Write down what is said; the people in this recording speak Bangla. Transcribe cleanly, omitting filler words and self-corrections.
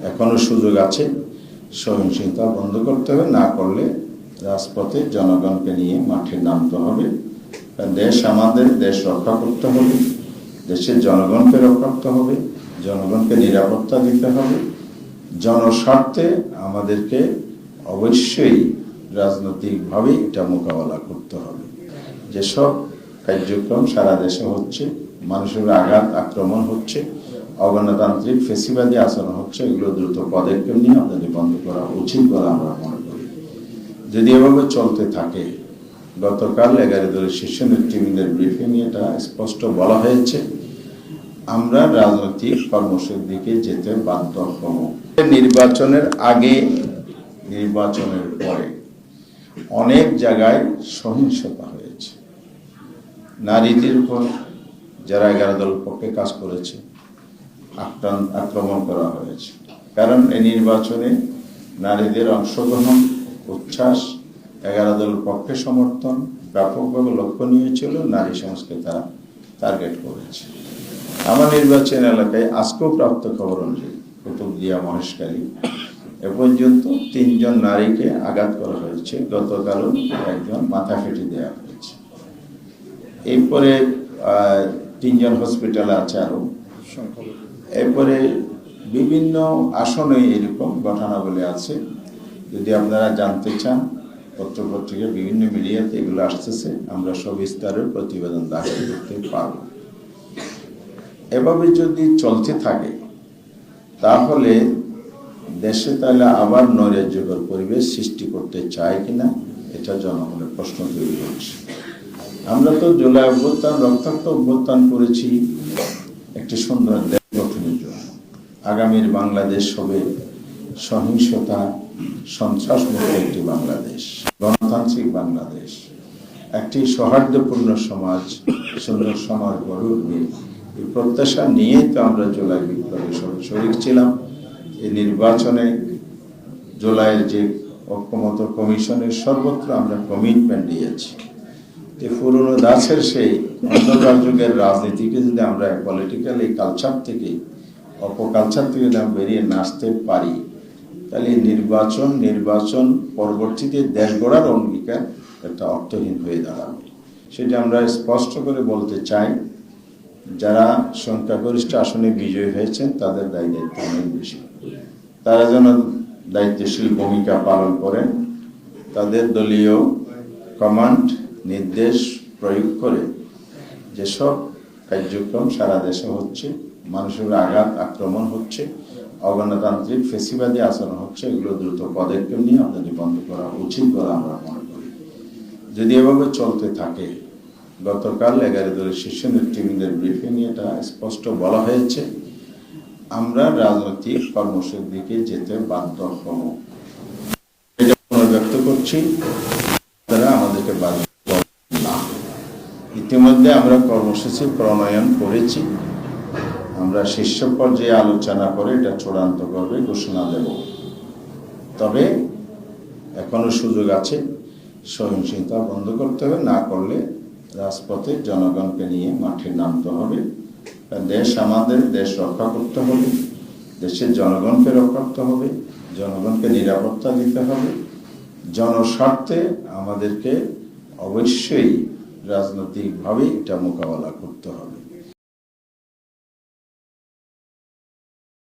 এখনো সুযোগ আছে, সহিংসতা বন্ধ করতে হবে, না করলে রাজপথে জনগণকে নিয়ে মাঠে নামতে হবে। দেশ আমাদের, দেশ রক্ষা করতে হবে, দেশের জনগণকে রক্ষা করতে হবে, জনগণকে নিরাপত্তা দিতে হবে। জনস্বার্থে আমাদেরকে অবশ্যই রাজনৈতিকভাবে এটা মোকাবেলা করতে হবে। যেসব কার্যক্রম সারা দেশে হচ্ছে, মানুষের আঘাত আক্রমণ হচ্ছে, অগণতান্ত্রিক ফেসিবাদী আচরণ হচ্ছে, এগুলো দ্রুত পদক্ষেপ নিয়ে আমাদের বন্ধ করা উচিত বলে আমরা মনে করি। যদি এভাবে চলতে থাকে, গতকাল 11 দলের শীর্ষ নেতৃবৃন্দের ব্রিফিংয়ে এটা স্পষ্ট বলা হয়েছে, আমরা রাজনৈতিক কর্মসূচির দিকে যেতে বাধ্য হব। নির্বাচনের আগে, নির্বাচনের পরে অনেক জায়গায় সহিংসতা হয়েছে। নারীদের উপর যারা 11 দল পক্ষে কাজ করেছে আক্রমণ করা হয়েছে। কারণ এই নির্বাচনে নারীদের অংশগ্রহণ, উচ্ছ্বাস, 11 দল পক্ষে সমর্থন ব্যাপকভাবে লক্ষণীয় ছিল। নারী সমাজকে তারা টার্গেট করেছে। আমার নির্বাচন এলাকায় আজকেও প্রাপ্ত খবর অনুযায়ী কুতুবদিয়া, মহেশখালী এ পর্যন্ত 3 জন নারীকে আঘাত করা হয়েছে। গতকালও একজন মাথা ফেটে দেওয়া হয়েছে। এরপরে 3 জন হসপিটালে আছে আরো। এরপরে বিভিন্ন আসনে এরকম ঘটনাবলী আছে। যদি আপনারা জানতে চান, পত্রপত্রিকা বিভিন্ন মিডিয়াতে এগুলো আসতেছে, আমরা সবিস্তারের প্রতিবেদন দাখিল করতে পারব। এভাবে যদি চলতে থাকে তাহলে দেশে তাহলে আবার নৈরাজ্যকর পরিবেশ সৃষ্টি করতে চায় কিনা, এটা জনগণের প্রশ্ন তৈরি হচ্ছে। আমরা তো জুলাই অভ্যুত্থান, রক্তাক্ত অভ্যুত্থান করেছি একটি সুন্দর দেশ গঠনের জন্য। আগামীর বাংলাদেশ হবে সহিংসতা, সন্ত্রাসমুক্ত একটি বাংলাদেশ, গণতান্ত্রিক বাংলাদেশ, একটি সৌহার্দ্যপূর্ণ সমাজ, সুন্দর সমাজ গড়ে উঠবে। এই প্রত্যাশা নিয়েই তো আমরা জুলাই বিপ্লবে শরিক ছিলাম। এই নির্বাচনে জুলাইয়ের যে ঐক্যমত্য কমিশনের সর্বত্র আমরা কমিটমেন্ট দিয়েছি। পুরনো দাসের সেই অন্ধকার যুগের রাজনীতিকে যদি আমরা পলিটিক্যাল এই কালচার থেকে, অপকালচার থেকে যদি আমরা বেরিয়ে না আসতে পারি, তাহলে নির্বাচন পরবর্তীতে দেশ গড়ার অঙ্গীকার একটা অর্থহীন হয়ে দাঁড়াবে। সেটা আমরা স্পষ্ট করে বলতে চাই। যারা সংখ্যাগরিষ্ঠ আসনে বিজয়ী হয়েছেন তাদের দায়িত্ব অনেক বেশি। তারা যেন দায়িত্বশীল ভূমিকা পালন করেন, তাদের দলীয় কমান্ড নির্দেশ প্রয়োগ করে যেসব কার্যক্রম সারা দেশে হচ্ছে, মানুষের আঘাত আক্রমণ হচ্ছে, অগণতান্ত্রিক ফেসিবাদী আচরণ হচ্ছে, এগুলো দ্রুত পদক্ষেপ নিয়ে আমাদের বন্ধ করা উচিত বলে আমরা মনে করি। যদি এভাবে চলতে থাকে, গতকাল 11 দলের শীর্ষ নেতৃবৃন্দের ব্রিফিংয়ে এটা স্পষ্ট বলা হয়েছে, আমরা রাজনৈতিক কর্মসূচির দিকে যেতে বাধ্য হব। এটা পুনর্ব্যক্ত করছি, তারা আমাদেরকে বাধ্য না। ইতিমধ্যে আমরা কর্মসূচি প্রণয়ন করেছি। আমরা শীর্ষ পর্যায়ে আলোচনা করে এটা চূড়ান্ত করবে, ঘোষণা দেব। তবে এখনো সুযোগ আছে, সহিংসতা বন্ধ করতে হবে, না করলে রাজপথে জনগণকে নিয়ে মাঠে নামতে হবে। দেশ আমাদের, দেশ রক্ষা করতে হবে, দেশের জনগণকে রক্ষা করতে হবে, জনগণকে নিরাপত্তা দিতে হবে। জনস্বার্থে আমাদেরকে অবশ্যই রাজনৈতিকভাবে এটা মোকাবেলা করতে হবে।